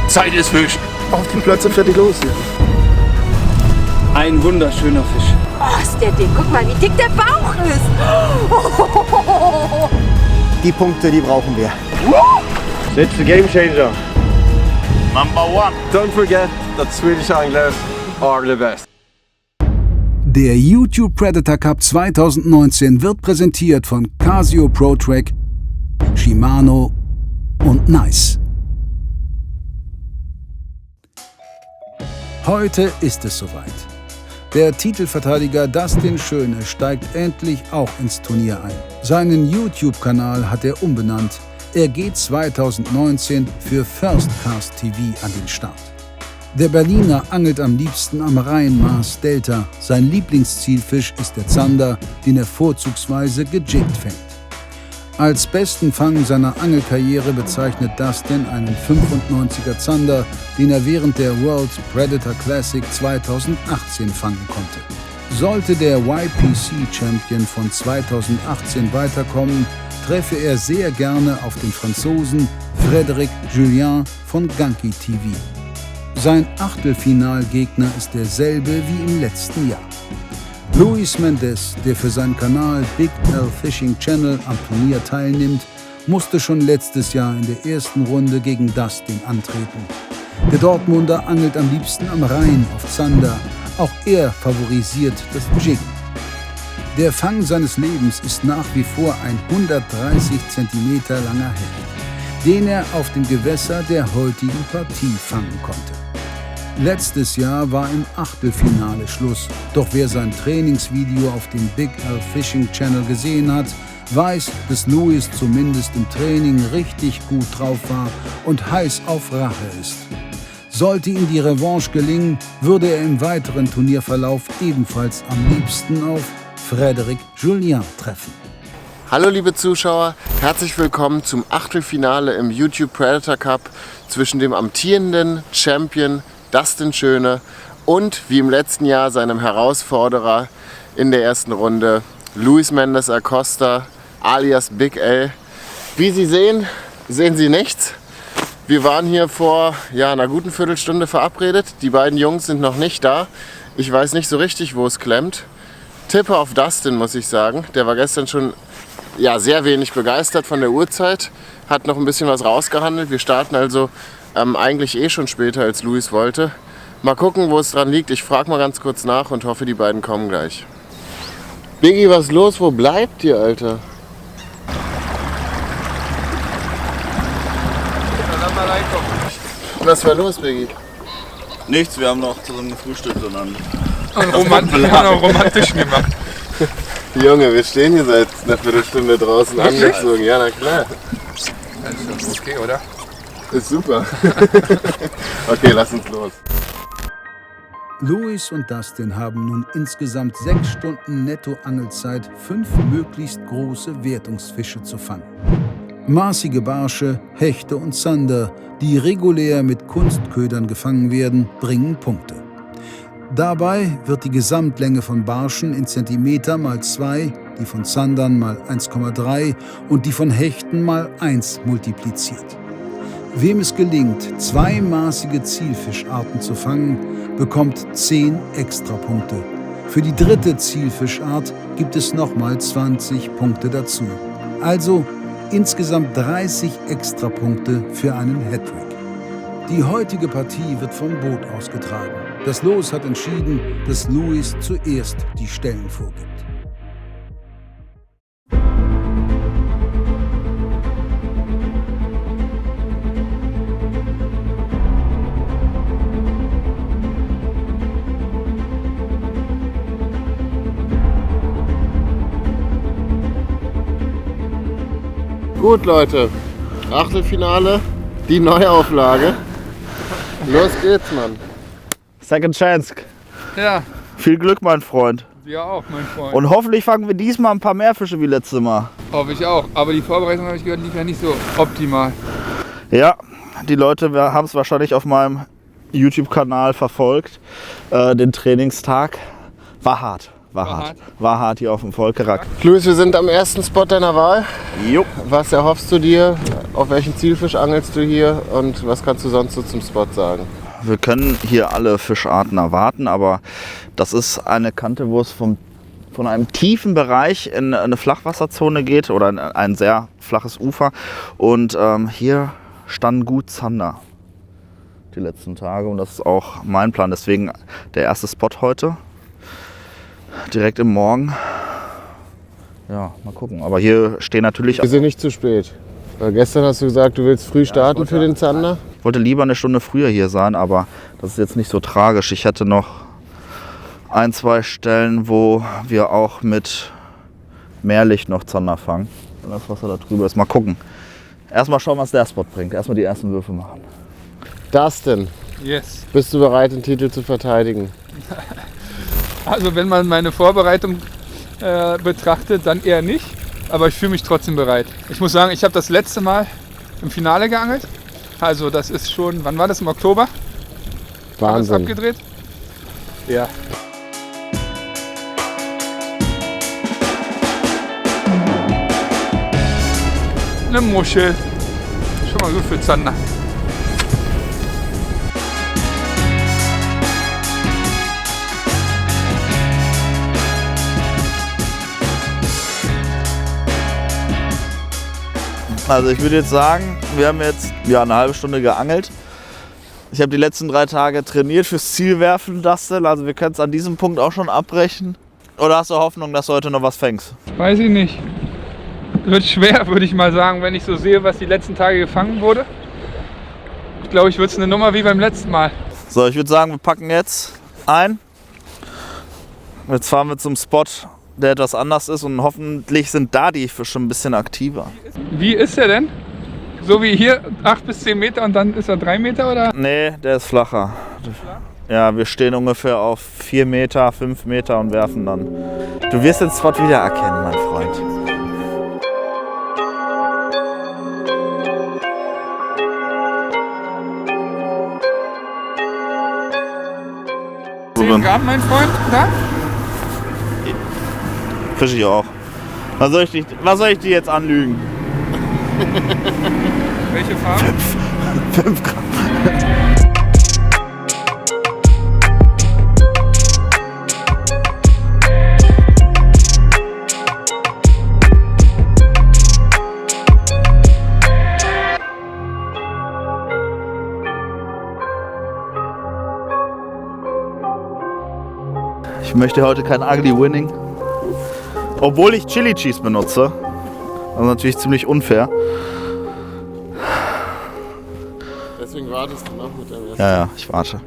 Zeit ist Fisch. Auf die Plätze, fertig, los hier. Ein wunderschöner Fisch. Oh, ist der dick. Guck mal, wie dick der Bauch ist. Die Punkte, die brauchen wir. It's the game changer. Number one. Don't forget that Swedish anglers are the best. Der YouTube Predator Cup 2019 wird präsentiert von Casio Pro Track, Shimano und Nice. Heute ist es soweit. Der Titelverteidiger Dustin Schöne steigt endlich auch ins Turnier ein. Seinen YouTube-Kanal hat er umbenannt. Er geht 2019 für First Cast TV an den Start. Der Berliner angelt am liebsten am Rhein-Maas Delta. Sein Lieblingszielfisch ist der Zander, den er vorzugsweise gejiggt fängt. Als besten Fang seiner Angelkarriere bezeichnet Dustin einen 95er Zander, den er während der World Predator Classic 2018 fangen konnte. Sollte der YPC-Champion von 2018 weiterkommen, treffe er sehr gerne auf den Franzosen Frédéric Julien von Ganki TV. Sein Achtelfinalgegner ist derselbe wie im letzten Jahr. Luis Mendes, der für seinen Kanal Big L Fishing Channel am Turnier teilnimmt, musste schon letztes Jahr in der ersten Runde gegen Dustin antreten. Der Dortmunder angelt am liebsten am Rhein auf Zander. Auch er favorisiert das Jiggen. Der Fang seines Lebens ist nach wie vor ein 130 cm langer Hecht, den er auf dem Gewässer der heutigen Partie fangen konnte. Letztes Jahr war im Achtelfinale Schluss, doch wer sein Trainingsvideo auf dem Big L Fishing Channel gesehen hat, weiß, dass Luis zumindest im Training richtig gut drauf war und heiß auf Rache ist. Sollte ihm die Revanche gelingen, würde er im weiteren Turnierverlauf ebenfalls am liebsten auf Frédéric Julien treffen. Hallo liebe Zuschauer, herzlich willkommen zum Achtelfinale im YouTube Predator Cup zwischen dem amtierenden Champion Dustin Schöne und wie im letzten Jahr seinem Herausforderer in der ersten Runde Luis Mendes Acosta alias Big L. Wie Sie sehen, sehen Sie nichts. Wir waren hier vor einer guten Viertelstunde verabredet. Die beiden Jungs sind noch nicht da. Ich weiß nicht so richtig, wo es klemmt. Tippe auf Dustin, muss ich sagen. Der war gestern schon sehr wenig begeistert von der Uhrzeit. Hat noch ein bisschen was rausgehandelt. Wir starten also eigentlich schon später, als Luis wollte. Mal gucken, wo es dran liegt. Ich frage mal ganz kurz nach und hoffe, die beiden kommen gleich. Biggie, was ist los? Wo bleibt ihr, Alter? Was war los, Biggie? Nichts, wir haben noch zusammen gefrühstückt und dann romantisch gemacht. Junge, wir stehen hier seit einer Viertelstunde draußen angezogen. Ja, na klar. Das ist okay, oder? Ist super. Okay, lass uns los. Luis und Dustin haben nun insgesamt 6 Stunden Netto-Angelzeit, 5 möglichst große Wertungsfische zu fangen. Maßige Barsche, Hechte und Zander, die regulär mit Kunstködern gefangen werden, bringen Punkte. Dabei wird die Gesamtlänge von Barschen in Zentimeter mal 2, die von Zandern mal 1,3 und die von Hechten mal 1 multipliziert. Wem es gelingt, 2 maßige Zielfischarten zu fangen, bekommt 10 Extrapunkte. Für die dritte Zielfischart gibt es nochmal 20 Punkte dazu. Also insgesamt 30 Extrapunkte für einen Hattrick. Die heutige Partie wird vom Boot ausgetragen. Das Los hat entschieden, dass Luis zuerst die Stellen vorgibt. Gut, Leute, Achtelfinale, die Neuauflage. Los geht's, Mann. Second Chance. Ja, Viel Glück, mein Freund. wir auch, mein Freund. Und hoffentlich fangen wir diesmal ein paar mehr Fische wie letztes Mal. Hoffe ich auch. Aber die Vorbereitung, habe ich gehört, lief ja nicht so optimal. Ja, die Leute haben es wahrscheinlich auf meinem YouTube-Kanal verfolgt. Den Trainingstag war hart. War hart hier auf dem Volkerak. Luis, wir sind am ersten Spot deiner Wahl. Jo. Was erhoffst du dir? Auf welchen Zielfisch angelst du hier? Und was kannst du sonst so zum Spot sagen? Wir können hier alle Fischarten erwarten, aber das ist eine Kante, wo es von einem tiefen Bereich in eine Flachwasserzone geht oder in ein sehr flaches Ufer. Und hier standen gut Zander die letzten Tage und das ist auch mein Plan. Deswegen der erste Spot heute, direkt im Morgen. Ja, mal gucken. Aber hier stehen natürlich... Wir sind nicht zu spät. Weil gestern hast du gesagt, du willst früh starten für den Zander. Ich wollte lieber eine Stunde früher hier sein, aber das ist jetzt nicht so tragisch. Ich hätte noch 1, 2 Stellen, wo wir auch mit Meerlicht noch Zander fangen. Wenn das Wasser da drüber ist. Mal gucken. Erstmal schauen, was der Spot bringt. Erstmal die ersten Würfe machen. Dustin, Yes. bist du bereit, den Titel zu verteidigen? Also wenn man meine Vorbereitung betrachtet, dann eher nicht. Aber ich fühle mich trotzdem bereit. Ich muss sagen, ich habe das letzte Mal im Finale geangelt. Also das ist schon, wann war das? Im Oktober? Wahnsinn. Alles abgedreht? Ja. Eine Muschel. Schon mal gut für Zander. Also ich würde jetzt sagen, wir haben jetzt eine halbe Stunde geangelt. Ich habe die letzten 3 Tage trainiert fürs Zielwerfen, Dustin. Also wir können es an diesem Punkt auch schon abbrechen. Oder hast du Hoffnung, dass du heute noch was fängst? Weiß ich nicht. Wird schwer, würde ich mal sagen, wenn ich so sehe, was die letzten Tage gefangen wurde. Ich glaube, ich würde es eine Nummer wie beim letzten Mal. So, ich würde sagen, wir packen jetzt ein. Jetzt fahren wir zum Spot, der etwas anders ist und hoffentlich sind da die Fische ein bisschen aktiver. Wie ist der denn? So wie hier 8 bis 10 Meter und dann ist er 3 Meter oder? Nee, der ist flacher. Ja, wir stehen ungefähr auf 4 Meter, 5 Meter und werfen dann. Du wirst den Spot wiedererkennen, mein Freund. Gramm, mein Freund, da? Fische ich auch. Was soll ich dir jetzt anlügen? Welche Farbe? 5 Gramm. Ich möchte heute kein Ugly Winning. Obwohl ich Chili Cheese benutze. Das ist natürlich ziemlich unfair. Deswegen wartest du noch mit dem ersten. Ja, ich warte.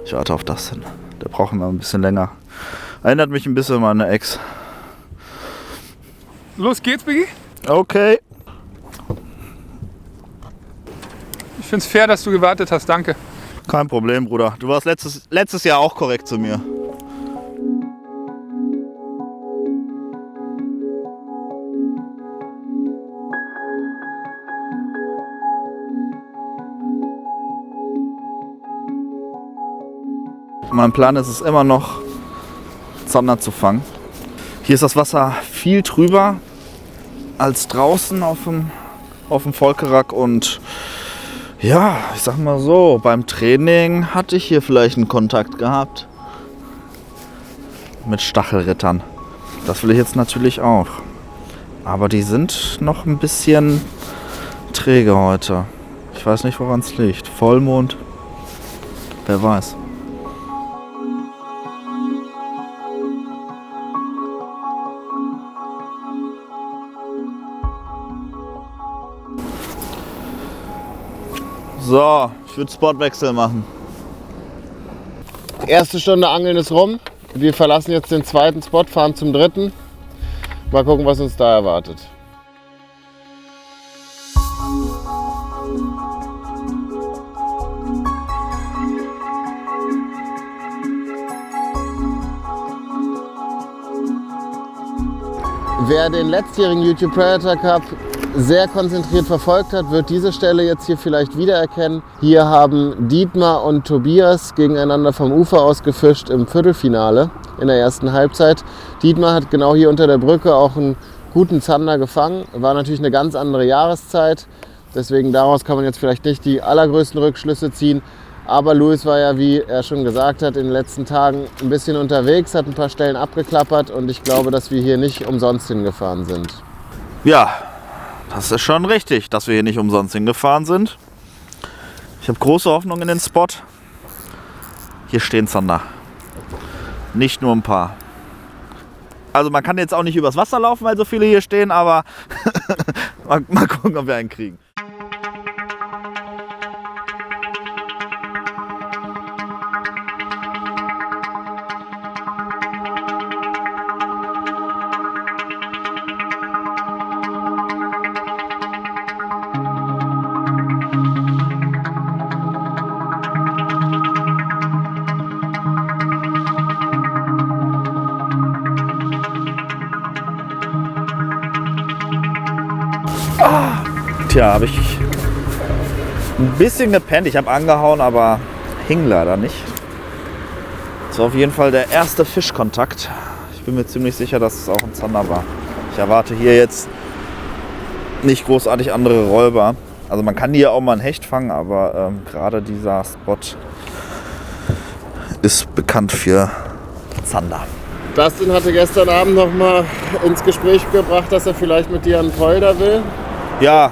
Ich warte auf das hin. Der braucht immer ein bisschen länger. Erinnert mich ein bisschen an meine Ex. Los geht's, Biggie. Okay. Ich find's fair, dass du gewartet hast, danke. Kein Problem, Bruder. Du warst letztes Jahr auch korrekt zu mir. Mein Plan ist es immer noch, Zander zu fangen. Hier ist das Wasser viel trüber als draußen auf dem Volkerak und ja, ich sag mal so, beim Training hatte ich hier vielleicht einen Kontakt gehabt mit Stachelrittern. Das will ich jetzt natürlich auch. Aber die sind noch ein bisschen träge heute. Ich weiß nicht, woran es liegt. Vollmond, wer weiß. So, ich würde Spotwechsel machen. Erste Stunde Angeln ist rum. Wir verlassen jetzt den zweiten Spot, fahren zum dritten. Mal gucken, was uns da erwartet. Wer den letztjährigen YouTube Predator Cup sehr konzentriert verfolgt hat, wird diese Stelle jetzt hier vielleicht wiedererkennen. Hier haben Dietmar und Tobias gegeneinander vom Ufer aus gefischt im Viertelfinale. in der ersten Halbzeit. Dietmar hat genau hier unter der Brücke auch einen guten Zander gefangen. War natürlich eine ganz andere Jahreszeit. Deswegen daraus kann man jetzt vielleicht nicht die allergrößten Rückschlüsse ziehen. Aber Luis war ja, wie er schon gesagt hat, in den letzten Tagen ein bisschen unterwegs, hat ein paar Stellen abgeklappert und ich glaube, dass wir hier nicht umsonst hingefahren sind. Ja, das ist schon richtig, dass wir hier nicht umsonst hingefahren sind. Ich habe große Hoffnung in den Spot. Hier stehen Zander. Nicht nur ein paar. Also man kann jetzt auch nicht übers Wasser laufen, weil so viele hier stehen, aber mal gucken, ob wir einen kriegen. Tja, habe ich ein bisschen gepennt. Ich habe angehauen, aber hing leider nicht. Das war auf jeden Fall der erste Fischkontakt. Ich bin mir ziemlich sicher, dass es auch ein Zander war. Ich erwarte hier jetzt nicht großartig andere Räuber. Also man kann hier auch mal ein Hecht fangen, aber gerade dieser Spot ist bekannt für Zander. Dustin hatte gestern Abend noch mal ins Gespräch gebracht, dass er vielleicht mit dir einen Polder will. Ja,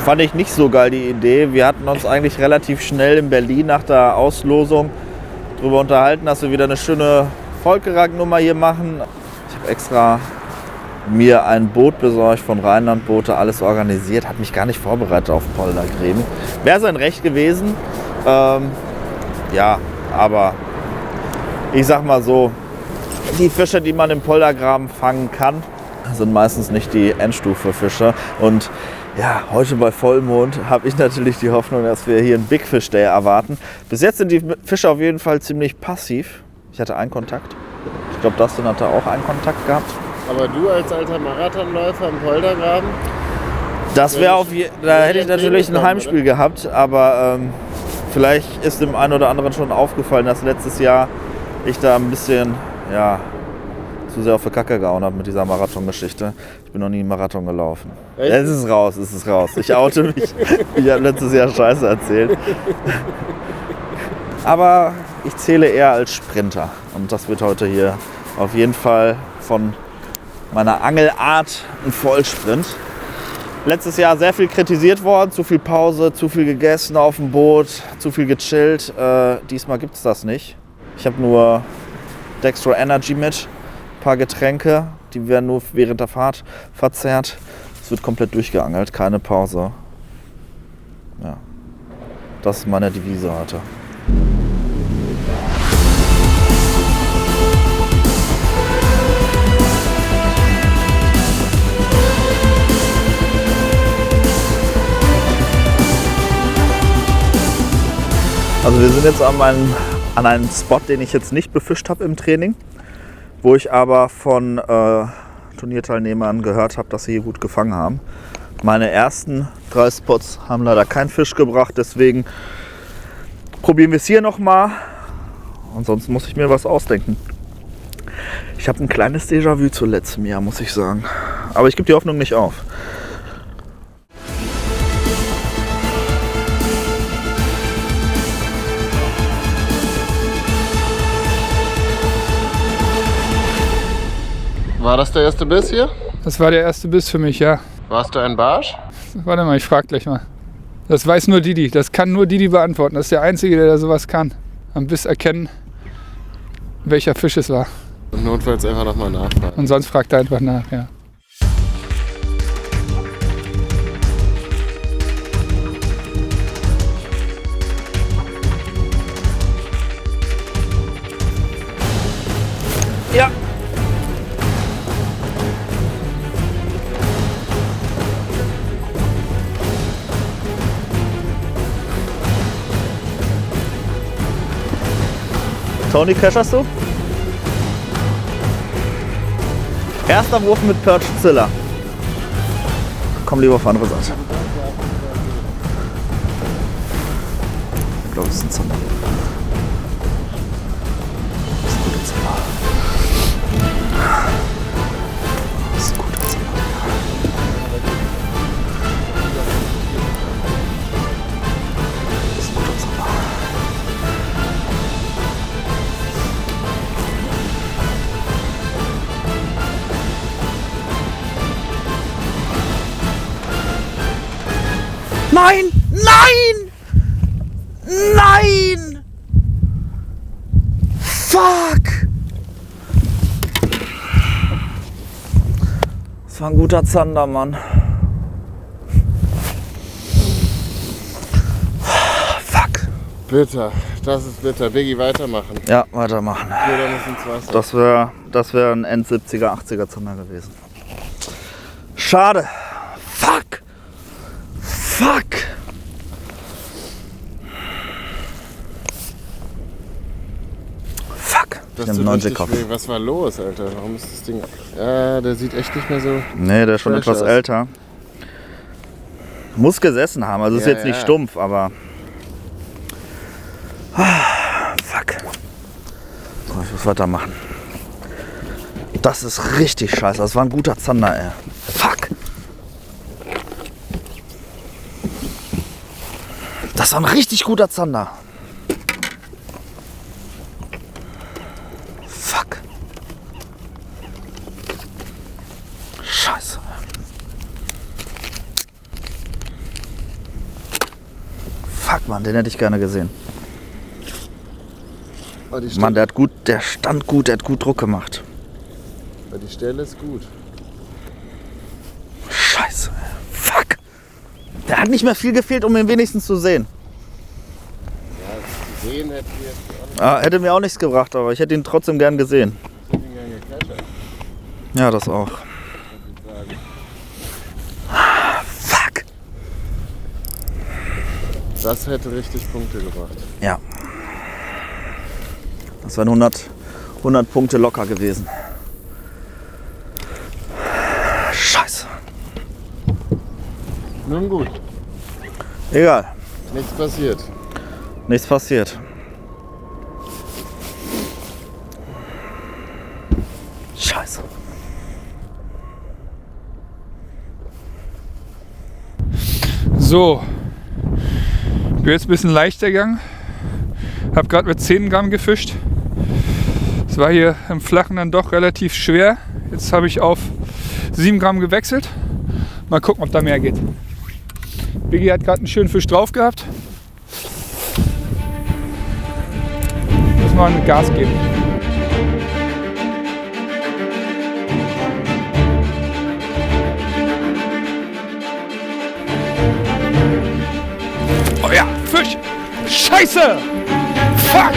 fand ich nicht so geil die Idee. Wir hatten uns eigentlich relativ schnell in Berlin nach der Auslosung darüber unterhalten, dass wir wieder eine schöne Volkerag-Nummer hier machen. Ich habe extra mir ein Boot besorgt von Rheinland-Boote, alles organisiert, habe mich gar nicht vorbereitet auf Poldergräben. Wäre sein Recht gewesen. Ja, aber ich sag mal so, die Fische, die man im Poldergraben fangen kann, sind meistens nicht die Endstufe-Fische. Und ja, heute bei Vollmond habe ich natürlich die Hoffnung, dass wir hier einen Big Fish Day erwarten. Bis jetzt sind die Fische auf jeden Fall ziemlich passiv. Ich hatte einen Kontakt. Ich glaube, Dustin hatte auch einen Kontakt gehabt. Aber du als alter Marathonläufer im Poldergraben? Das wäre da hätte ich natürlich ein Heimspiel gehabt, aber vielleicht ist dem einen oder anderen schon aufgefallen, dass letztes Jahr ich da ein bisschen zu sehr auf die Kacke gehauen habe mit dieser Marathongeschichte. Ich bin noch nie einen Marathon gelaufen. Echt? Es ist raus. Ich oute mich. Ich habe letztes Jahr Scheiße erzählt. Aber ich zähle eher als Sprinter. Und das wird heute hier auf jeden Fall von meiner Angelart ein Vollsprint. Letztes Jahr sehr viel kritisiert worden, zu viel Pause, zu viel gegessen auf dem Boot, zu viel gechillt. Diesmal gibt es das nicht. Ich habe nur Dextro Energy mit, ein paar Getränke, die werden nur während der Fahrt verzehrt. Es wird komplett durchgeangelt, keine Pause. Ja, das ist meine Devise heute. Also wir sind jetzt an einem Spot, den ich jetzt nicht befischt habe im Training, wo ich aber von Turnierteilnehmern gehört habe, dass sie hier gut gefangen haben. Meine ersten 3 Spots haben leider keinen Fisch gebracht, deswegen probieren wir es hier nochmal. Ansonsten muss ich mir was ausdenken. Ich habe ein kleines Déjà-vu zu letztem Jahr, muss ich sagen. Aber ich gebe die Hoffnung nicht auf. War das der erste Biss hier? Das war der erste Biss für mich, ja. Warst du ein Barsch? Warte mal, ich frag gleich mal. Das weiß nur Didi. Das kann nur Didi beantworten. Das ist der Einzige, der sowas kann. Am Biss erkennen, welcher Fisch es war. Und notfalls einfach nochmal nachfragen. Und sonst fragt er einfach nach, ja. Ja. Tony, kescherst du? Erster Wurf mit Perch Zilla. Komm lieber auf die andere Seite. Ich glaube, das ist ein Zander. Das ist ein guter Zander. Nein! Nein! Nein! Fuck! Das war ein guter Zander, Mann. Fuck. Bitter, das ist bitter. Biggie, weitermachen. Ja, weitermachen. Jeder muss ins Wasser. Das wär ein End-70er, 80er Zander gewesen. Schade. Fuck. Fuck. Fuck. Das Ich nehme tut 90 richtig Kopf. weh. Was war los, Alter? Warum ist das Ding... Ja, der sieht echt nicht mehr so... Nee, der ist schon fresh etwas aus. älter. Muss gesessen haben, also ist Ja, jetzt nicht ja. stumpf, aber... Fuck. So, ich muss weitermachen. Das ist richtig scheiße. Das war ein guter Zander, ey. Fuck. Das war ein richtig guter Zander. Fuck. Scheiße. Fuck, Mann, den hätte ich gerne gesehen. Oh, die Stelle, Mann, der stand gut, der hat gut Druck gemacht. die Stelle ist gut. Scheiße. Fuck. Der hat nicht mehr viel gefehlt, um ihn wenigstens zu sehen. Ja, sehen hätte ich jetzt auch nicht. Ah, hätte mir auch nichts gebracht, aber ich hätte ihn trotzdem gern gesehen. Ich hätte ihn gern gecatcht. Ja, das auch. Fuck. Das hätte richtig Punkte gebracht. Ja. Das wären 100 Punkte locker gewesen. Scheiße. Nun gut, Egal. nichts passiert. Nichts passiert. Scheiße. So, bin jetzt ein bisschen leichter gegangen. Habe gerade mit 10 Gramm gefischt. Es war hier im Flachen dann doch relativ schwer. Jetzt habe ich auf 7 Gramm gewechselt. Mal gucken, ob da mehr geht. Biggie hat gerade einen schönen Fisch drauf gehabt. Muss mal ein Gas geben. Oh ja, Fisch! Scheiße! Fuck!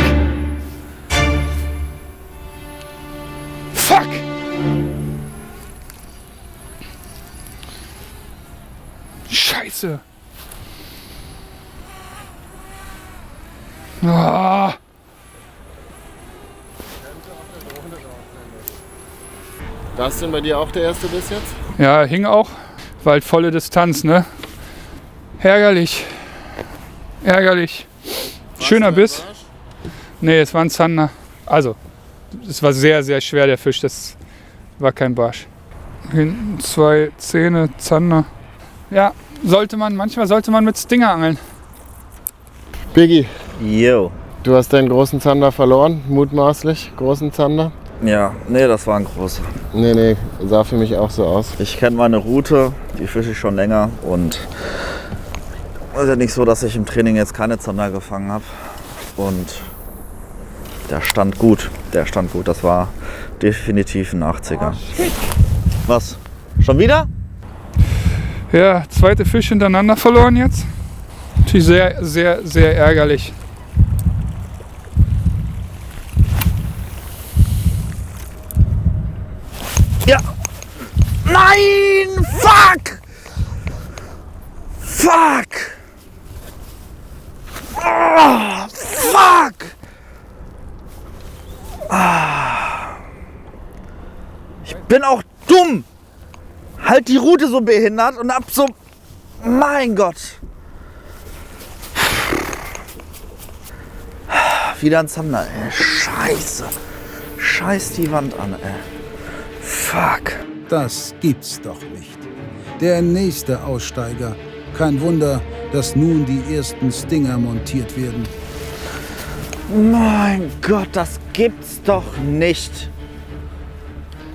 Fuck! Scheiße! Ah. War es denn bei dir auch der erste Biss jetzt? Ja, hing auch. War halt volle Distanz, ne? Ärgerlich. Ärgerlich. Schöner Biss. Nee, es war ein Zander. Also, es war sehr, sehr schwer, der Fisch. Das war kein Barsch. Hinten 2 Zähne, Zander. Ja, manchmal sollte man mit Stinger angeln. Biggie, Yo. du hast deinen großen Zander verloren, mutmaßlich. Großen Zander. Ja, nee, das war ein großer. Nee, sah für mich auch so aus. Ich kenne meine Route, die fische ich schon länger und es ist ja nicht so, dass ich im Training jetzt keine Zander gefangen habe. Und der stand gut, Das war definitiv ein 80er. Was? Schon wieder? Ja, zweite Fisch hintereinander verloren jetzt. Natürlich sehr, sehr, sehr ärgerlich. Ja. Nein! Fuck! Fuck! Oh, fuck! Ich bin auch dumm! Halt die Route so behindert und hab so... Mein Gott! Wieder ein Zander, ey. Scheiße. Scheiß die Wand an, ey. Fuck. Das gibt's doch nicht. Der nächste Aussteiger. Kein Wunder, dass nun die ersten Stinger montiert werden. Mein Gott, das gibt's doch nicht.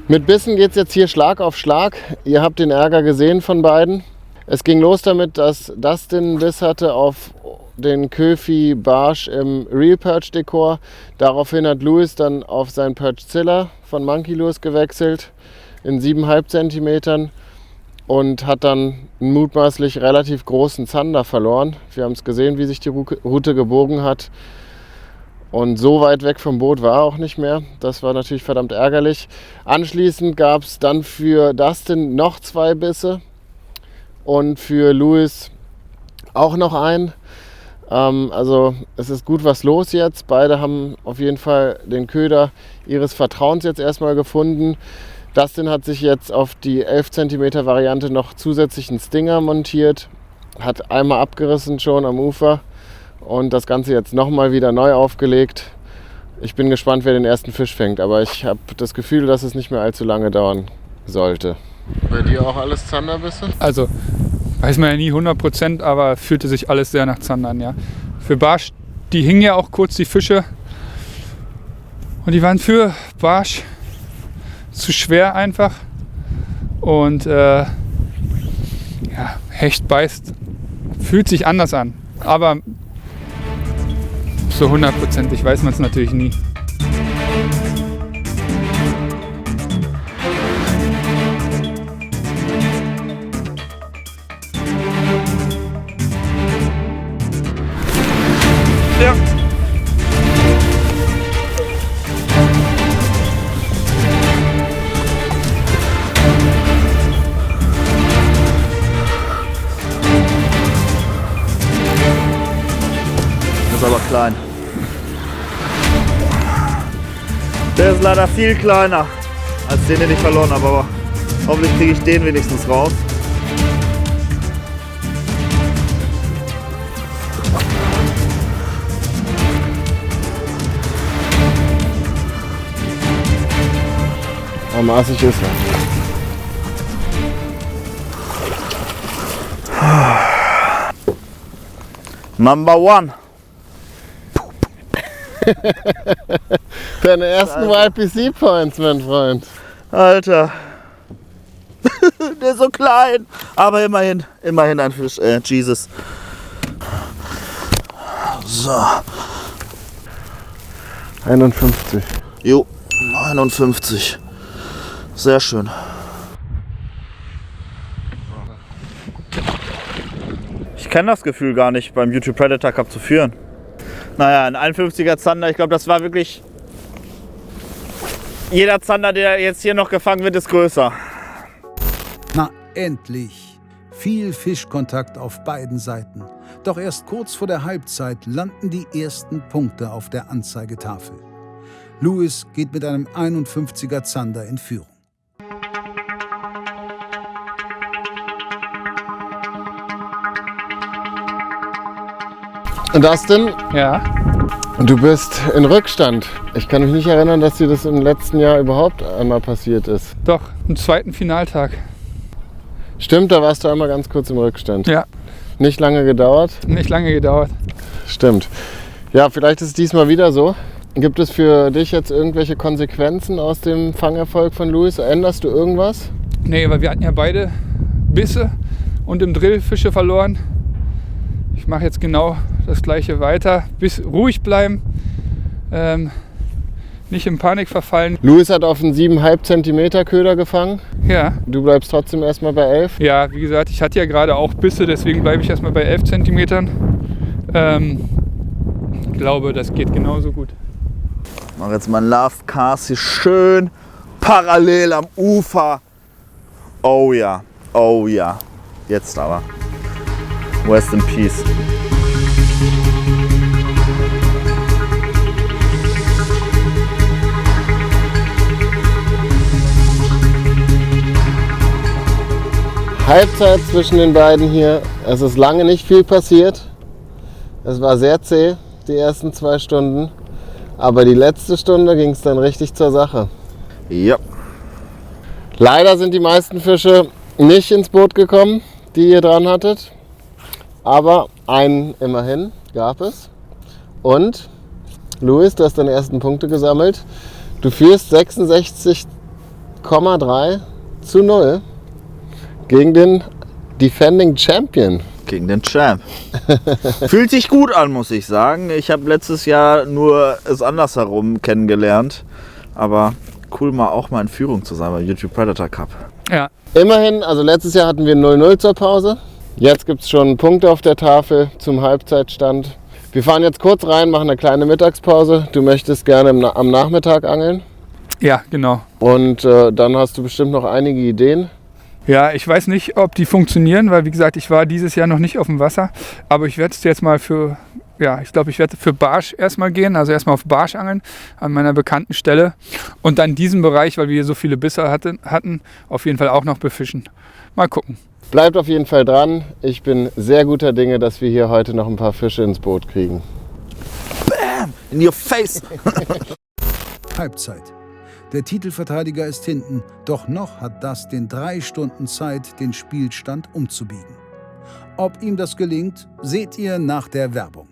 Mit Bissen geht's jetzt hier Schlag auf Schlag. Ihr habt den Ärger gesehen von beiden. Es ging los damit, dass Dustin einen Biss hatte auf den Köfi Barsch im Real Perch Dekor. Daraufhin hat Louis dann auf seinen Perchzilla von Monkey Lures gewechselt in 7,5 cm und hat dann einen mutmaßlich relativ großen Zander verloren. Wir haben es gesehen, wie sich die Route gebogen hat. Und so weit weg vom Boot war er auch nicht mehr. Das war natürlich verdammt ärgerlich. Anschließend gab es dann für Dustin noch 2 Bisse und für Louis auch noch einen. Also es ist gut was los jetzt. Beide haben auf jeden Fall den Köder ihres Vertrauens jetzt erstmal gefunden. Dustin hat sich jetzt auf die 11 cm Variante noch zusätzlichen Stinger montiert. Hat einmal abgerissen schon am Ufer und das Ganze jetzt nochmal wieder neu aufgelegt. Ich bin gespannt, wer den ersten Fisch fängt, aber ich habe das Gefühl, dass es nicht mehr allzu lange dauern sollte. Bei dir auch alles Zanderbisse? Also, weiß man ja nie 100%, aber fühlte sich alles sehr nach Zander an, ja. Für Barsch, die hingen ja auch kurz, die Fische. Und die waren für Barsch zu schwer einfach. Und ja, Hecht beißt, fühlt sich anders an. Aber so 100%ig weiß man es natürlich nie. Ja. Das ist aber klein. Der ist leider viel kleiner als den ich verloren habe, aber hoffentlich kriege ich den wenigstens raus. Maßig ist er. Number one. Deine ersten YPC Points, mein Freund. Alter. Der ist so klein. Aber immerhin ein Fisch. Jesus. So. 51. Jo, 51. Sehr schön. Ich kenne das Gefühl gar nicht, beim YouTube Predator Cup zu führen. Naja, ein 51er Zander, ich glaube, das war wirklich... Jeder Zander, der jetzt hier noch gefangen wird, ist größer. Na, endlich! Viel Fischkontakt auf beiden Seiten. Doch erst kurz vor der Halbzeit landen die ersten Punkte auf der Anzeigetafel. Louis geht mit einem 51er Zander in Führung. Dustin, Ja, du bist in Rückstand. Ich kann mich nicht erinnern, dass dir das im letzten Jahr überhaupt einmal passiert ist. doch, am zweiten Finaltag. Stimmt, da warst du einmal ganz kurz im Rückstand. Ja, Nicht lange gedauert. nicht lange gedauert. Stimmt. Ja, vielleicht ist es diesmal wieder so. Gibt es für dich jetzt irgendwelche Konsequenzen aus dem Fangerfolg von Louis? Änderst du irgendwas? Nee, weil wir hatten ja beide Bisse und im Drill Fische verloren. Ich mache jetzt genau das gleiche weiter. Ruhig bleiben, nicht in Panik verfallen. Louis hat auf einen 7,5 cm Köder gefangen. Ja, Du bleibst trotzdem erstmal bei 11. ja, wie gesagt, ich hatte ja gerade auch Bisse, deswegen bleibe ich erstmal bei 11 cm. Ich glaube, das geht genauso gut. Ich mache jetzt meinen Love Cast hier schön parallel am Ufer. Oh ja, oh ja. Jetzt aber. Rest in Peace. Halbzeit zwischen den beiden hier. Es ist lange nicht viel passiert. Es war sehr zäh, die ersten 2 Stunden. Aber die letzte Stunde ging es dann richtig zur Sache. Ja. Leider sind die meisten Fische nicht ins Boot gekommen, die ihr dran hattet. Aber einen immerhin gab es. Und Louis, du hast deine ersten Punkte gesammelt. Du führst 66,3 zu 0 gegen den Defending Champion. Gegen den Champ. Fühlt sich gut an, muss ich sagen. Ich habe letztes Jahr nur es andersherum kennengelernt. Aber cool, auch mal in Führung zu sein beim YouTube Predator Cup. Ja. Immerhin, also letztes Jahr hatten wir 0-0 zur Pause. Jetzt gibt es schon Punkte auf der Tafel zum Halbzeitstand. Wir fahren jetzt kurz rein, machen eine kleine Mittagspause. Du möchtest gerne am Nachmittag angeln. Ja, genau. Und dann hast du bestimmt noch einige Ideen. Ja, ich weiß nicht, ob die funktionieren, weil wie gesagt, ich war dieses Jahr noch nicht auf dem Wasser. Aber ich werde es jetzt mal ich werde für Barsch erstmal gehen, also erstmal auf Barsch angeln, an meiner bekannten Stelle. Und dann diesen Bereich, weil wir hier so viele Bisse hatten, auf jeden Fall auch noch befischen. Mal gucken. Bleibt auf jeden Fall dran. Ich bin sehr guter Dinge, dass wir hier heute noch ein paar Fische ins Boot kriegen. Bam! In your face! Halbzeit. Der Titelverteidiger ist hinten, doch noch hat Dustin 3 Stunden Zeit, den Spielstand umzubiegen. Ob ihm das gelingt, seht ihr nach der Werbung.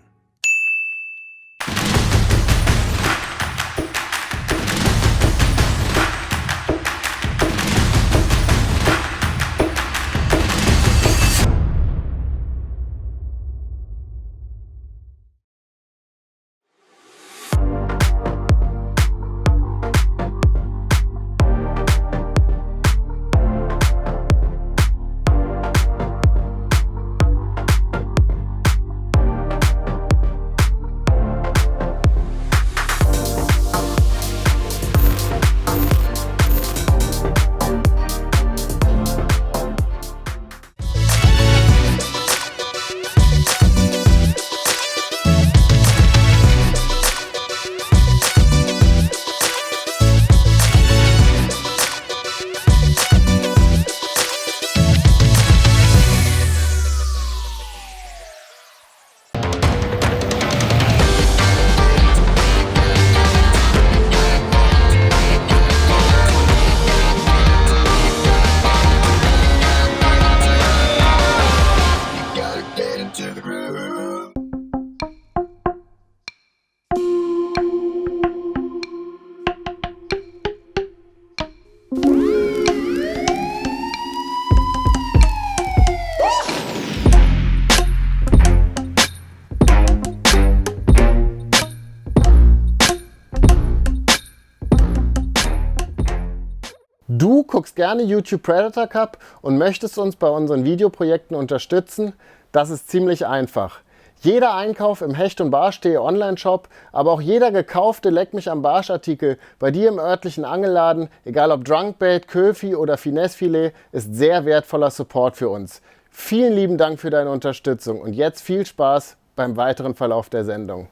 Du guckst gerne YouTube Predator Cup und möchtest uns bei unseren Videoprojekten unterstützen? Das ist ziemlich einfach. Jeder Einkauf im Hecht- und Barsch.de Online-Shop, aber auch jeder gekaufte Leck mich am Barsch-Artikel bei dir im örtlichen Angelladen, egal ob Drunkbait, Köfi oder Finessefilet, ist sehr wertvoller Support für uns. Vielen lieben Dank für deine Unterstützung und jetzt viel Spaß beim weiteren Verlauf der Sendung.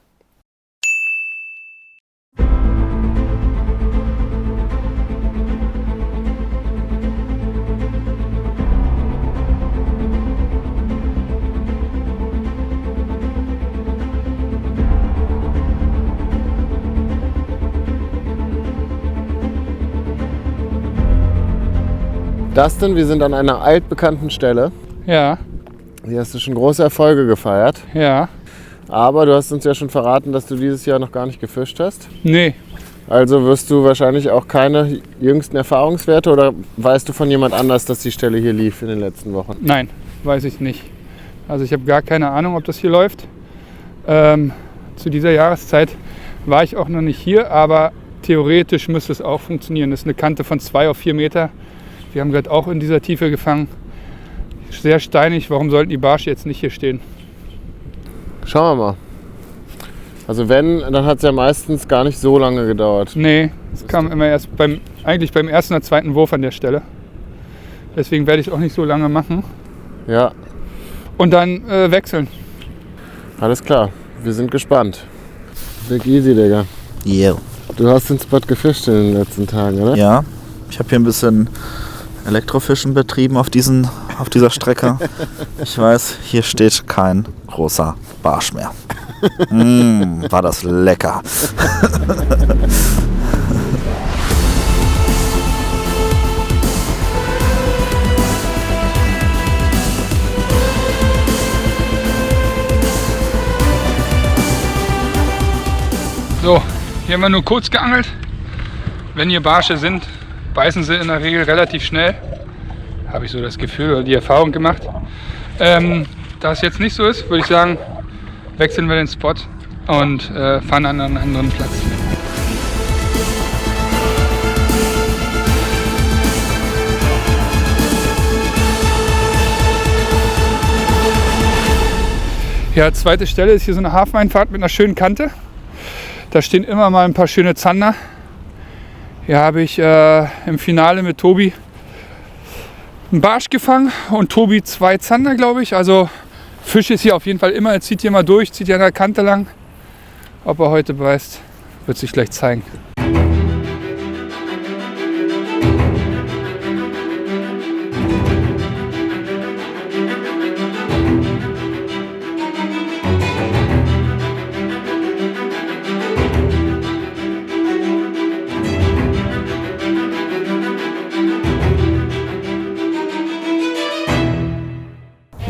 Dustin, wir sind an einer altbekannten Stelle. Ja, Hier hast du schon große Erfolge gefeiert. ja. Aber du hast uns ja schon verraten, dass du dieses Jahr noch gar nicht gefischt hast. Nee, Also wirst du wahrscheinlich auch keine jüngsten Erfahrungswerte oder weißt du von jemand anders, dass die Stelle hier lief in den letzten Wochen? nein, weiß ich nicht. Also ich habe gar keine Ahnung, ob das hier läuft. Zu dieser Jahreszeit war ich auch noch nicht hier, aber theoretisch müsste es auch funktionieren. Das ist eine Kante von 2 auf 4 Meter. Wir haben gerade auch in dieser Tiefe gefangen. Sehr steinig, warum sollten die Barsche jetzt nicht hier stehen? Schauen wir mal. Also wenn, dann hat es ja meistens gar nicht so lange gedauert. Nee, es kam immer erst eigentlich beim ersten oder zweiten Wurf an der Stelle. Deswegen werde ich auch nicht so lange machen. Ja, Und dann wechseln. alles klar. Wir sind gespannt. Big Easy, Digga. Yeah. Du hast den Spot gefischt in den letzten Tagen, oder? Ja, ich habe hier ein bisschen Elektrofischen betrieben auf dieser Strecke. Ich weiß, hier steht kein großer Barsch mehr. War das lecker. So, hier haben wir nur kurz geangelt. Wenn hier Barsche sind, beißen sie in der Regel relativ schnell. habe ich so das Gefühl oder die Erfahrung gemacht. Da es jetzt nicht so ist, würde ich sagen, wechseln wir den Spot und fahren an einen anderen Platz. Ja, zweite Stelle ist hier so eine Hafeneinfahrt mit einer schönen Kante. Da stehen immer mal ein paar schöne Zander. Hier habe ich im Finale mit Tobi einen Barsch gefangen und Tobi 2 Zander, glaube ich. Also Fisch ist hier auf jeden Fall immer. Er zieht hier mal durch, zieht hier an der Kante lang. Ob er heute beißt, wird sich gleich zeigen.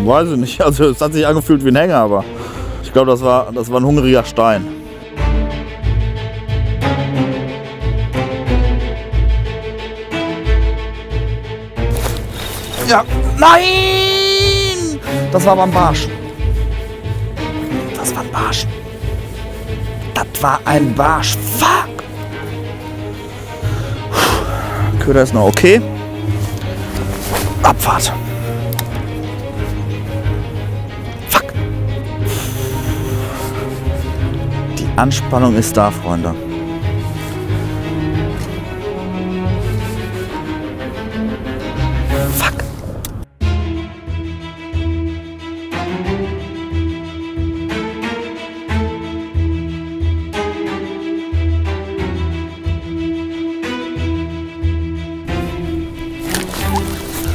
Weiß ich nicht, also es hat sich angefühlt wie ein Hänger, aber ich glaube, das war ein hungriger Stein. Ja, nein! Das war aber ein Barsch. Das war ein Barsch. Das war ein Barsch. Fuck! Köder ist noch okay. Abfahrt. Anspannung ist da, Freunde. Fuck.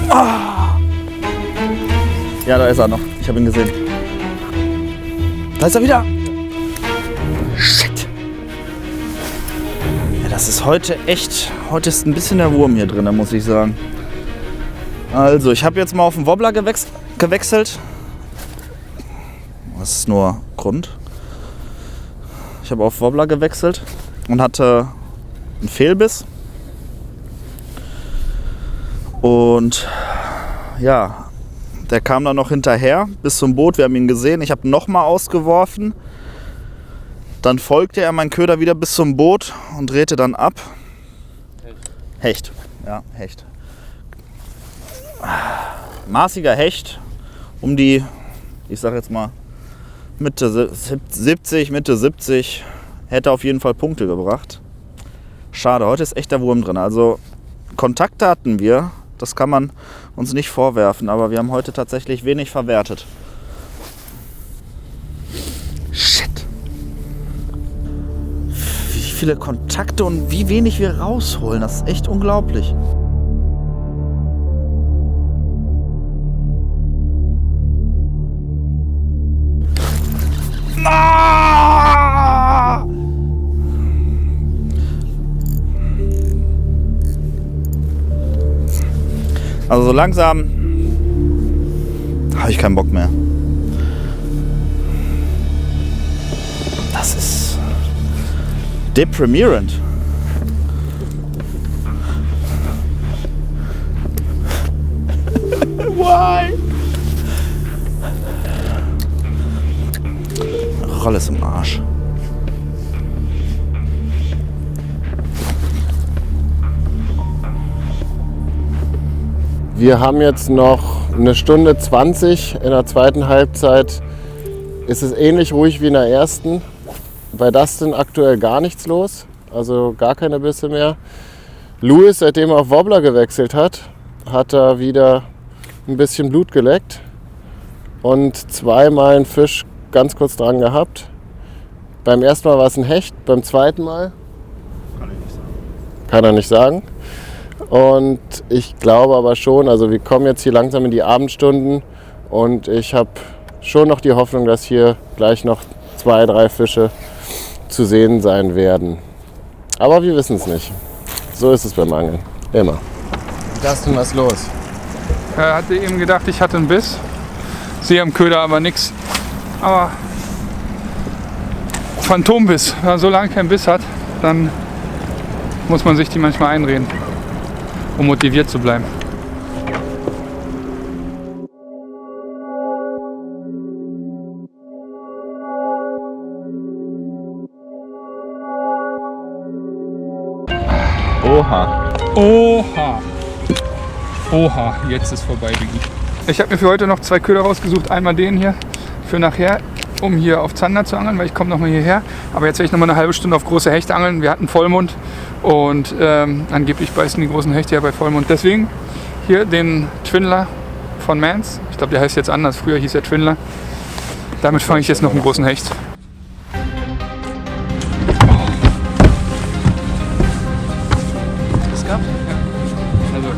Oh. Ja, da ist er noch. Ich habe ihn gesehen. Da ist er wieder. Shit. Ja, das ist heute echt. Heute ist ein bisschen der Wurm hier drin, muss ich sagen. Also, ich habe jetzt mal auf den Wobbler gewechselt. Das ist nur Grund. Ich habe auf Wobbler gewechselt und hatte einen Fehlbiss. Und ja, der kam dann noch hinterher bis zum Boot. Wir haben ihn gesehen. Ich habe nochmal ausgeworfen. Dann folgte er mein Köder wieder bis zum Boot und drehte dann ab. Hecht. Ja, Hecht. Maßiger Hecht. Um die, ich sag jetzt mal, Mitte 70. Hätte auf jeden Fall Punkte gebracht. Schade, heute ist echt der Wurm drin. Also Kontakte hatten wir. Das kann man uns nicht vorwerfen. Aber wir haben heute tatsächlich wenig verwertet. Shit. Wie viele Kontakte und wie wenig wir rausholen. Das ist echt unglaublich. Ah! Also so langsam habe ich keinen Bock mehr. Das ist deprimierend. Why? Rolle ist im Arsch. Wir haben jetzt noch 1 Stunde 20. In der zweiten Halbzeit ist es ähnlich ruhig wie in der ersten. Bei Dustin aktuell gar nichts los, also gar keine Bisse mehr. Louis, seitdem er auf Wobbler gewechselt hat, hat er wieder ein bisschen Blut geleckt und 2-mal einen Fisch ganz kurz dran gehabt. Beim ersten Mal war es ein Hecht, beim zweiten Mal kann er nicht sagen. Und ich glaube aber schon, also wir kommen jetzt hier langsam in die Abendstunden und ich habe schon noch die Hoffnung, dass hier gleich noch 2, 3 Fische zu sehen sein werden. Aber wir wissen es nicht. So ist es beim Angeln. Immer. Dustin, was ist los? Er hatte eben gedacht, ich hatte einen Biss. Sehe am Köder aber nichts. Aber Phantombiss. Wenn man so lange keinen Biss hat, dann muss man sich die manchmal einreden, um motiviert zu bleiben. Oha, jetzt ist vorbei, Biggie. Ich habe mir für heute noch 2 Köder rausgesucht. Einmal den hier für nachher, um hier auf Zander zu angeln, weil ich komme nochmal hierher. Aber jetzt werde ich nochmal eine halbe Stunde auf große Hechte angeln. Wir hatten Vollmond und angeblich beißen die großen Hechte ja bei Vollmond. Deswegen hier den Twinler von Mans. Ich glaube, der heißt jetzt anders. Früher hieß er Twinler. Damit fange ich jetzt noch einen großen Hecht. Das gab's? Ja. Also.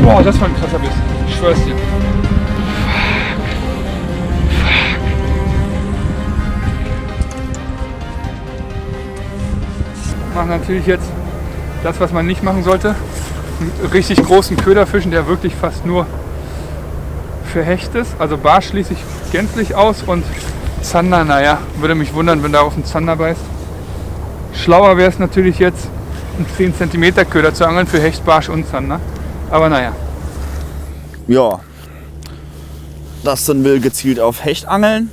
Boah, das war ein krasser Biss. Ich schwör's dir. Ich mache natürlich jetzt das, was man nicht machen sollte. Einen richtig großen Köder fischen, der wirklich fast nur für Hecht ist. Also Barsch schließe ich gänzlich aus und Zander, naja, würde mich wundern, wenn darauf ein Zander beißt. Schlauer wäre es natürlich jetzt, einen 10 cm Köder zu angeln für Hecht, Barsch und Zander. Aber naja. Ja, Dustin will gezielt auf Hecht angeln.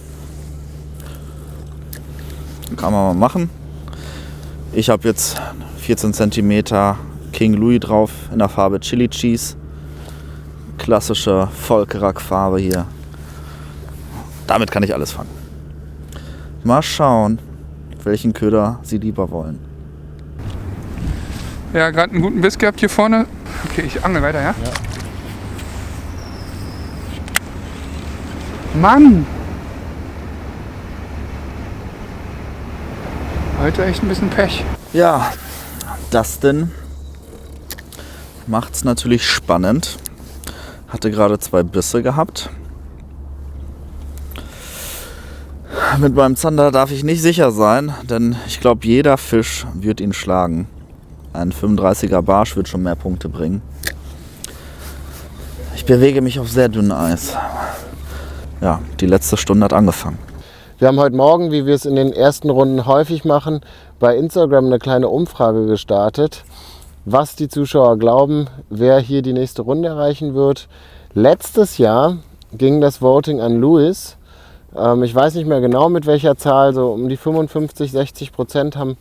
Kann man mal machen. Ich habe jetzt 14 cm King Louis drauf in der Farbe Chili Cheese. Klassische Volkerak-Farbe hier. Damit kann ich alles fangen. Mal schauen, welchen Köder sie lieber wollen. Ja, gerade einen guten Biss gehabt hier vorne. Okay, ich angel weiter, ja? Ja. Mann! Heute echt ein bisschen Pech. Ja, Dustin macht's natürlich spannend. Hatte gerade 2 Bisse gehabt. Mit meinem Zander darf ich nicht sicher sein, denn ich glaube, jeder Fisch wird ihn schlagen. Ein 35er Barsch wird schon mehr Punkte bringen. Ich bewege mich auf sehr dünnem Eis. Ja, die letzte Stunde hat angefangen. Wir haben heute Morgen, wie wir es in den ersten Runden häufig machen, bei Instagram eine kleine Umfrage gestartet, was die Zuschauer glauben, wer hier die nächste Runde erreichen wird. Letztes Jahr ging das Voting an Louis. Ich weiß nicht mehr genau mit welcher Zahl, so um die 55-60% haben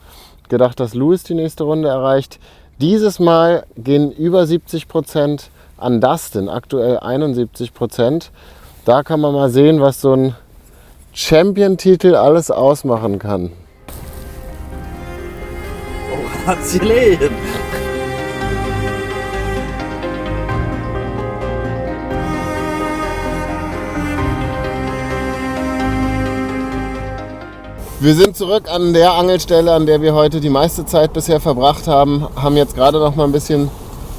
gedacht, dass Louis die nächste Runde erreicht. Dieses Mal gehen über 70% an Dustin, aktuell 71%. Da kann man mal sehen, was so ein Champion-Titel alles ausmachen kann. Oh, hat's gelegen. Wir sind zurück an der Angelstelle, an der wir heute die meiste Zeit bisher verbracht haben. Haben jetzt gerade noch mal ein bisschen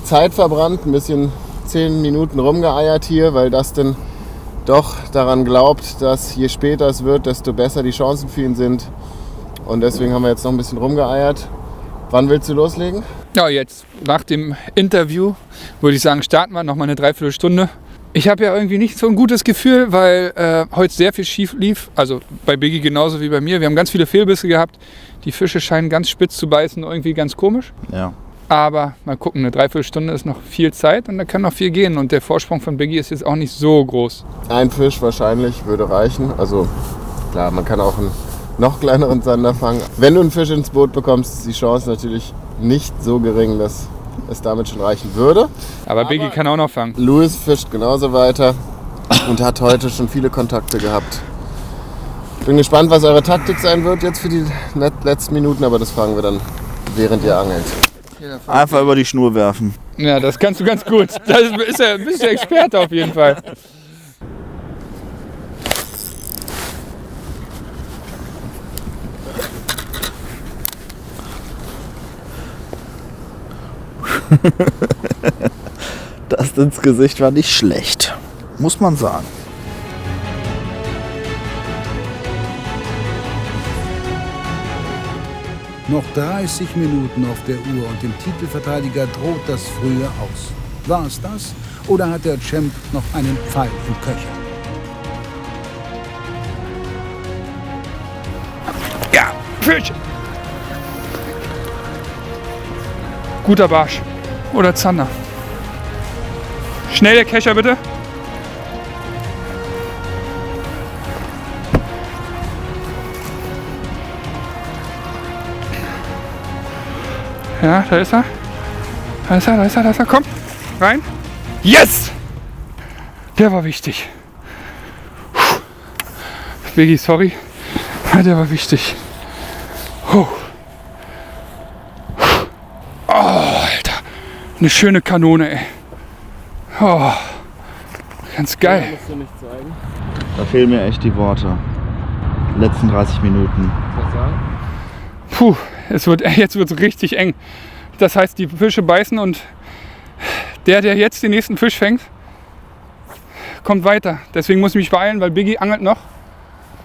Zeit verbrannt, ein bisschen 10 Minuten rumgeeiert hier, weil Dustin doch daran glaubt, dass je später es wird, desto besser die Chancen für ihn sind. Und deswegen haben wir jetzt noch ein bisschen rumgeeiert. Wann willst du loslegen? Ja, jetzt nach dem Interview würde ich sagen, starten wir noch mal eine Dreiviertelstunde. Ich habe ja irgendwie nicht so ein gutes Gefühl, weil heute sehr viel schief lief. Also bei Biggie genauso wie bei mir. Wir haben ganz viele Fehlbisse gehabt. Die Fische scheinen ganz spitz zu beißen, irgendwie ganz komisch. Ja. Aber mal gucken, eine Dreiviertelstunde ist noch viel Zeit und da kann noch viel gehen. Und der Vorsprung von Biggie ist jetzt auch nicht so groß. Ein Fisch wahrscheinlich würde reichen. Also klar, man kann auch einen noch kleineren Zander fangen. Wenn du einen Fisch ins Boot bekommst, ist die Chance natürlich nicht so gering, dass es damit schon reichen würde. Aber Biggie kann auch noch fangen. Louis fischt genauso weiter und hat heute schon viele Kontakte gehabt. Bin gespannt, was eure Taktik sein wird jetzt für die letzten Minuten, aber das fragen wir dann, während ihr angelt. Einfach über die Schnur werfen. Ja, das kannst du ganz gut. Das ist ja, bist du Experte auf jeden Fall. Das ins Gesicht war nicht schlecht, muss man sagen. Noch 30 Minuten auf der Uhr und dem Titelverteidiger droht das frühe Aus. War es das? Oder hat der Champ noch einen Pfeil im Köcher? Ja, Fisch! Guter Barsch. Oder Zander. Schnell der Kescher bitte. Ja, da ist er. Da ist er, da ist er, da ist er. Komm, rein. Yes! Der war wichtig. Puh. Biggie, sorry. Ja, der war wichtig. Oh, Alter. Eine schöne Kanone, ey. Oh, ganz geil. Musst du nicht zeigen. Da fehlen mir echt die Worte. Die letzten 30 Minuten. Was sagen? Puh, jetzt wird es richtig eng. Das heißt, die Fische beißen und der jetzt den nächsten Fisch fängt, kommt weiter. Deswegen muss ich mich beeilen, weil Biggie angelt noch.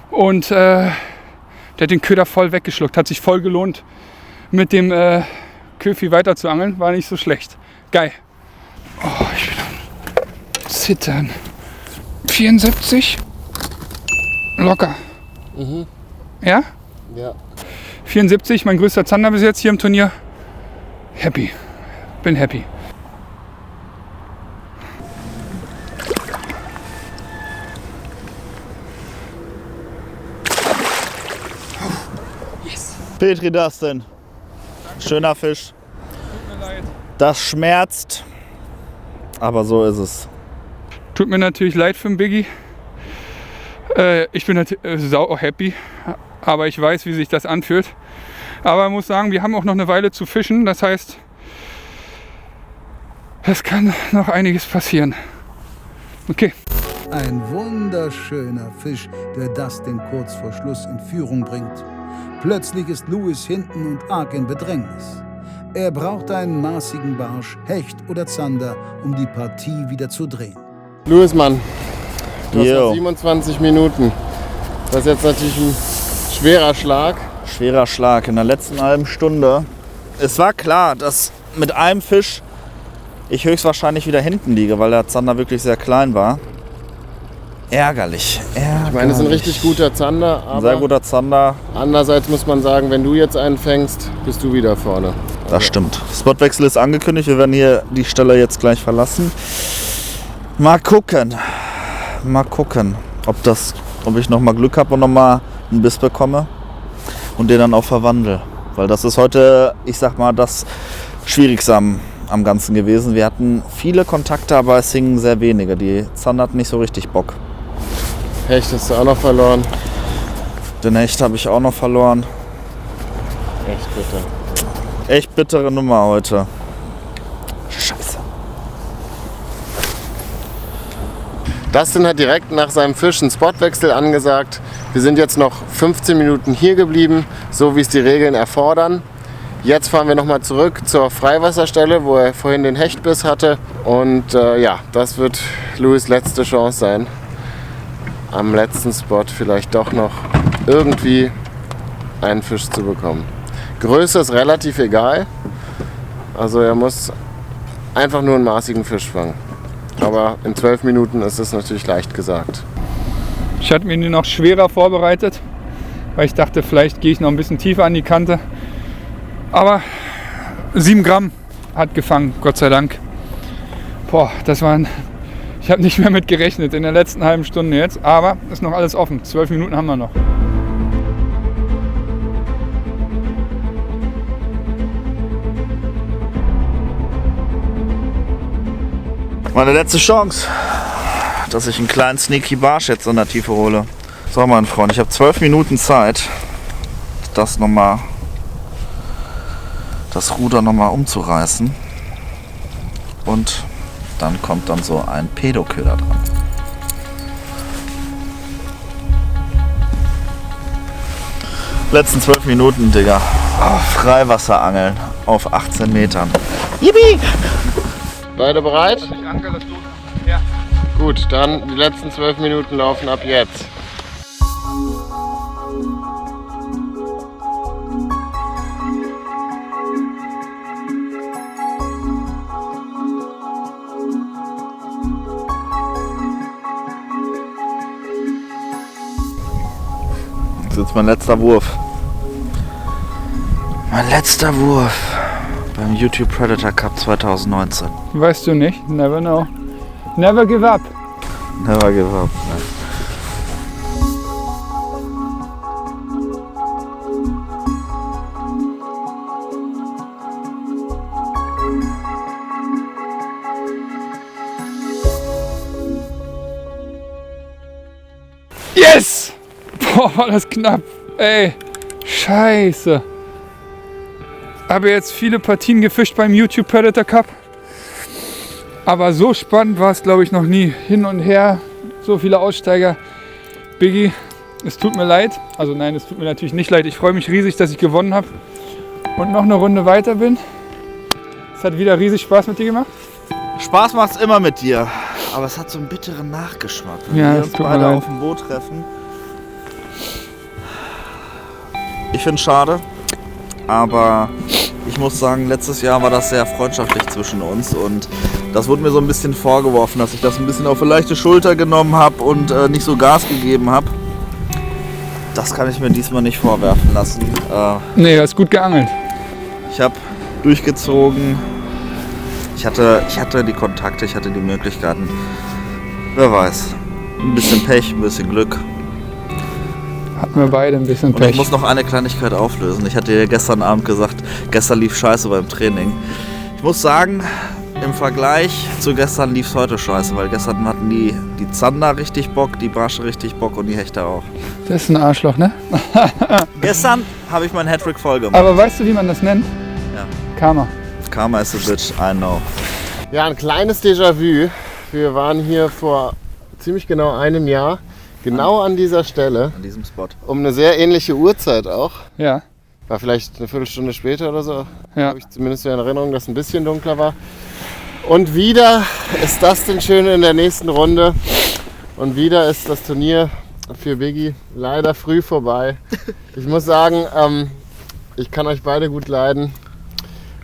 Und der hat den Köder voll weggeschluckt. Hat sich voll gelohnt, mit dem Köfi weiter zu angeln. War nicht so schlecht. Geil. Oh, ich bin am Zittern. 74. Locker. Mhm. Ja? Ja. 74, mein größter Zander bis jetzt hier im Turnier. Happy. Bin happy. Petri Dustin. Schöner Fisch. Tut mir leid. Das schmerzt. Aber so ist es. Tut mir natürlich leid für den Biggie. Ich bin sau happy, aber ich weiß, wie sich das anfühlt. Aber ich muss sagen, wir haben auch noch eine Weile zu fischen. Das heißt, es kann noch einiges passieren. Okay. Ein wunderschöner Fisch, der Dustin kurz vor Schluss in Führung bringt. Plötzlich ist Louis hinten und arg in Bedrängnis. Er braucht einen maßigen Barsch, Hecht oder Zander, um die Partie wieder zu drehen. Louis, Mann, du hast Jo. noch 27 Minuten. Das ist jetzt natürlich ein schwerer Schlag. Schwerer Schlag in der letzten halben Stunde. Es war klar, dass mit einem Fisch ich höchstwahrscheinlich wieder hinten liege, weil der Zander wirklich sehr klein war. Ärgerlich. Ich meine, das ist ein richtig guter Zander, Ein sehr aber guter Zander. andererseits muss man sagen, wenn du jetzt einen fängst, bist du wieder vorne. Das stimmt. Spotwechsel ist angekündigt. Wir werden hier die Stelle jetzt gleich verlassen. Mal gucken. Mal gucken, ob ich noch mal Glück habe und noch mal einen Biss bekomme und den dann auch verwandle. Weil das ist heute, ich sag mal, das Schwierigste am Ganzen gewesen. Wir hatten viele Kontakte, aber es hingen sehr wenige. Die Zander hatten nicht so richtig Bock. Hecht hast du auch noch verloren. Den Hecht habe ich auch noch verloren. Echt bitter. Echt bittere Nummer heute. Scheiße. Dustin hat direkt nach seinem Fisch einen Spotwechsel angesagt. Wir sind jetzt noch 15 Minuten hier geblieben, so wie es die Regeln erfordern. Jetzt fahren wir nochmal zurück zur Freiwasserstelle, wo er vorhin den Hechtbiss hatte. Und ja, das wird Louis' letzte Chance sein, am letzten Spot vielleicht doch noch irgendwie einen Fisch zu bekommen. Größe ist relativ egal. Also er muss einfach nur einen maßigen Fisch fangen. Aber in 12 Minuten ist es natürlich leicht gesagt. Ich hatte mir den noch schwerer vorbereitet, weil ich dachte, vielleicht gehe ich noch ein bisschen tiefer an die Kante. Aber 7 Gramm hat gefangen, Gott sei Dank. Boah, ich habe nicht mehr mit gerechnet in der letzten halben Stunde jetzt, aber ist noch alles offen. 12 Minuten haben wir noch. Meine letzte Chance, dass ich einen kleinen Sneaky Barsch jetzt in der Tiefe hole. So, mein Freund, ich habe 12 Minuten Zeit, das Ruder nochmal umzureißen. Und dann kommt dann so ein Pädoköder dran. Letzten 12 Minuten, Digga. Oh, Freiwasserangeln auf 18 Metern. Yippie! Beide bereit? Ich angel das los. Ja. Gut, dann die letzten 12 Minuten laufen ab jetzt. Das ist jetzt mein letzter Wurf. Mein letzter Wurf beim YouTube Predator Cup 2019. Weißt du nicht? Never know. Never give up. Never give up. Ne? Oh, war das knapp. Ey, scheiße. Habe jetzt viele Partien gefischt beim YouTube Predator Cup. Aber so spannend war es, glaube ich, noch nie. Hin und her, so viele Aussteiger. Biggie, es tut mir leid. Also nein, es tut mir natürlich nicht leid. Ich freue mich riesig, dass ich gewonnen habe und noch eine Runde weiter bin. Es hat wieder riesig Spaß mit dir gemacht. Spaß macht's immer mit dir. Aber es hat so einen bitteren Nachgeschmack. Wenn Ja, wir das uns tut mir beide leid. auf dem Boot treffen. Ich finde es schade. Aber ich muss sagen, letztes Jahr war das sehr freundschaftlich zwischen uns. Und das wurde mir so ein bisschen vorgeworfen, dass ich das ein bisschen auf eine leichte Schulter genommen habe und nicht so Gas gegeben habe. Das kann ich mir diesmal nicht vorwerfen lassen. Nee, du hast gut geangelt. Ich habe durchgezogen. Ich hatte die Kontakte, ich hatte die Möglichkeiten. Wer weiß. Ein bisschen Pech, ein bisschen Glück. Hatten wir beide ein bisschen Und ich Pech. muss noch eine Kleinigkeit auflösen. Ich hatte ja gestern Abend gesagt, gestern lief scheiße beim Training. Ich muss sagen, im Vergleich zu gestern lief es heute scheiße, weil gestern hatten die Zander richtig Bock, die Brasche richtig Bock und die Hechte auch. Das ist ein Arschloch, ne? Gestern habe ich meinen Hattrick voll gemacht. Aber weißt du, wie man das nennt? Ja. Karma. Karma is a bitch, I know. Ja, ein kleines Déjà-vu. Wir waren hier vor ziemlich genau einem Jahr, genau an dieser Stelle, An diesem Spot. um eine sehr ähnliche Uhrzeit auch. Ja. War vielleicht eine Viertelstunde später oder so. Ja. Habe ich zumindest in Erinnerung, dass es ein bisschen dunkler war. Und wieder ist das denn schön in der nächsten Runde. Und wieder ist das Turnier für Biggie leider früh vorbei. Ich muss sagen, ich kann euch beide gut leiden.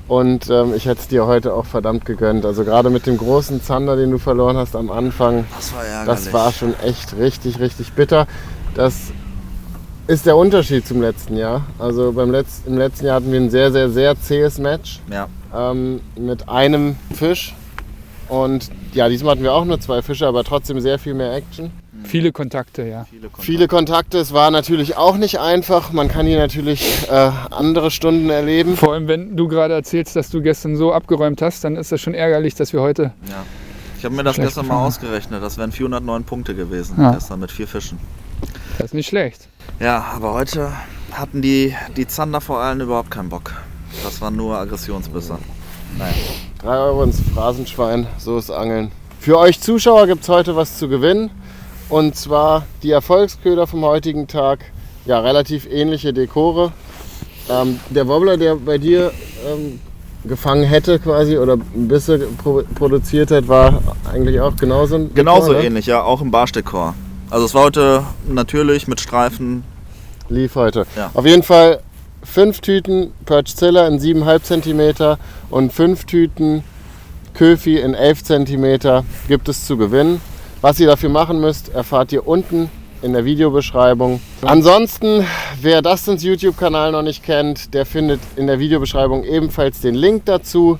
Und ich hätte es dir heute auch verdammt gegönnt. Also gerade mit dem großen Zander, den du verloren hast am Anfang. Das war ärgerlich. Das war schon echt richtig, richtig bitter. Das ist der Unterschied zum letzten Jahr. Also im letzten Jahr hatten wir ein sehr, sehr, sehr zähes Match Ja. mit einem Fisch. Und ja, diesmal hatten wir auch nur 2 Fische, aber trotzdem sehr viel mehr Action. Viele Kontakte, ja. Viele Kontakte, es war natürlich auch nicht einfach. Man kann hier natürlich andere Stunden erleben. Vor allem, wenn du gerade erzählst, dass du gestern so abgeräumt hast, dann ist das schon ärgerlich, dass wir heute... Ja. Ich habe mir das Schlecht gestern mal gefahren. ausgerechnet. Das wären 409 Punkte gewesen. Ja. Gestern mit 4 Fischen. Das ist nicht schlecht. Ja, aber heute hatten die Zander vor allem überhaupt keinen Bock. Das waren nur Aggressionsbisse. Naja. 3 Euro ins Phrasenschwein, so ist Angeln. Für euch Zuschauer gibt es heute was zu gewinnen. Und zwar die Erfolgsköder vom heutigen Tag. Ja, relativ ähnliche Dekore. Der Wobbler, der bei dir gefangen hätte quasi oder Bisse produziert hat, war eigentlich auch genauso ein Genauso Dekor, ne? ähnlich, ja, auch im Barschdekor. Also es war heute natürlich mit Streifen. Lief heute. Ja. Auf jeden Fall 5 Tüten Perchzilla in 7,5 cm und 5 Tüten Köfi in 11 cm gibt es zu gewinnen. Was ihr dafür machen müsst, erfahrt ihr unten in der Videobeschreibung. Ansonsten, wer Dustins YouTube-Kanal noch nicht kennt, der findet in der Videobeschreibung ebenfalls den Link dazu.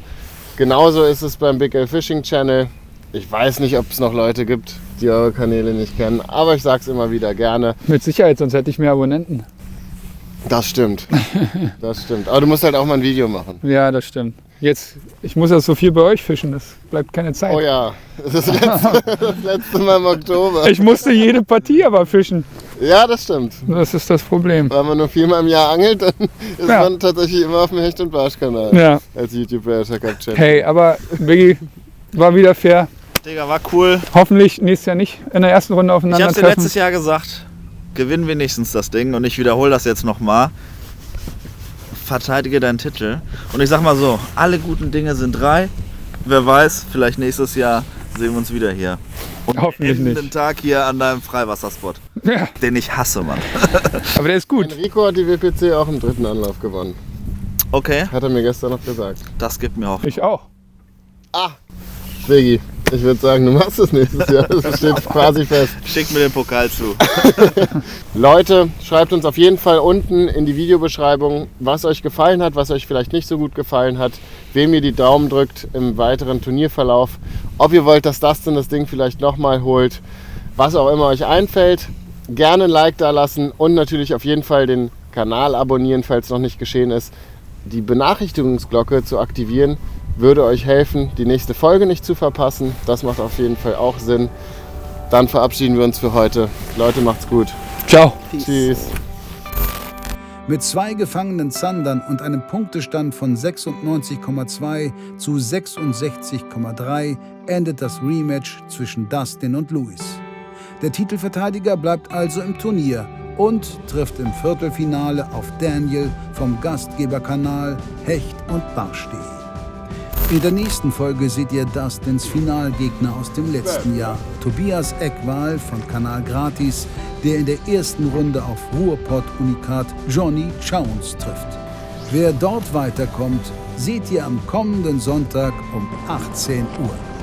Genauso ist es beim Big L Fishing Channel. Ich weiß nicht, ob es noch Leute gibt, die eure Kanäle nicht kennen, aber ich sage es immer wieder gerne. Mit Sicherheit, sonst hätte ich mehr Abonnenten. Das stimmt. Das stimmt. Aber du musst halt auch mal ein Video machen. Ja, das stimmt. Jetzt, ich muss ja so viel bei euch fischen, das bleibt keine Zeit. Oh ja, das letzte Mal im Oktober. Ich musste jede Partie aber fischen. Ja, das stimmt. Das ist das Problem. Wenn man nur 4-mal im Jahr angelt, dann ist Ja. man tatsächlich immer auf dem Hecht- und Barsch-Kanal. Ja. Als YouTube Predator Cup Champion. Hey, aber Biggie, war wieder fair. Digga, war cool. Hoffentlich nächstes Jahr nicht in der ersten Runde Ich hab's dir aufeinandertreffen. letztes Jahr gesagt. Gewinn wenigstens das Ding und ich wiederhole das jetzt nochmal. Verteidige deinen Titel. Und ich sag mal so, alle guten Dinge sind 3. Wer weiß, vielleicht nächstes Jahr sehen wir uns wieder hier. Und Hoffentlich enden nicht. den Tag hier an deinem Freiwasserspot. Ja, Den ich hasse, Mann. aber der ist gut. Enrico hat die WPC auch im 3. Anlauf gewonnen. Okay, Hat er mir gestern noch gesagt. das gibt mir Hoffnung. Ich auch. Biggie, ich würde sagen, du machst es nächstes Jahr. Das steht quasi fest. Schick mir den Pokal zu. Leute, schreibt uns auf jeden Fall unten in die Videobeschreibung, was euch gefallen hat, was euch vielleicht nicht so gut gefallen hat, wem ihr die Daumen drückt im weiteren Turnierverlauf, ob ihr wollt, dass Dustin das Ding vielleicht nochmal holt, was auch immer euch einfällt. Gerne ein Like da lassen und natürlich auf jeden Fall den Kanal abonnieren, falls noch nicht geschehen ist. Die Benachrichtigungsglocke zu aktivieren würde euch helfen, die nächste Folge nicht zu verpassen. Das macht auf jeden Fall auch Sinn. Dann verabschieden wir uns für heute. Leute, macht's gut. Ciao. Tschüss. Mit 2 gefangenen Zandern und einem Punktestand von 96,2 zu 66,3 endet das Rematch zwischen Dustin und Lewis. Der Titelverteidiger bleibt also im Turnier und trifft im Viertelfinale auf Daniel vom Gastgeberkanal Hecht und Barsch.de. In der nächsten Folge seht ihr Dustins Finalgegner aus dem letzten Jahr, Tobias Eckwahl von Kanal Gratis, der in der ersten Runde auf Ruhrpott-Unikat Johnny Jones trifft. Wer dort weiterkommt, seht ihr am kommenden Sonntag um 18 Uhr.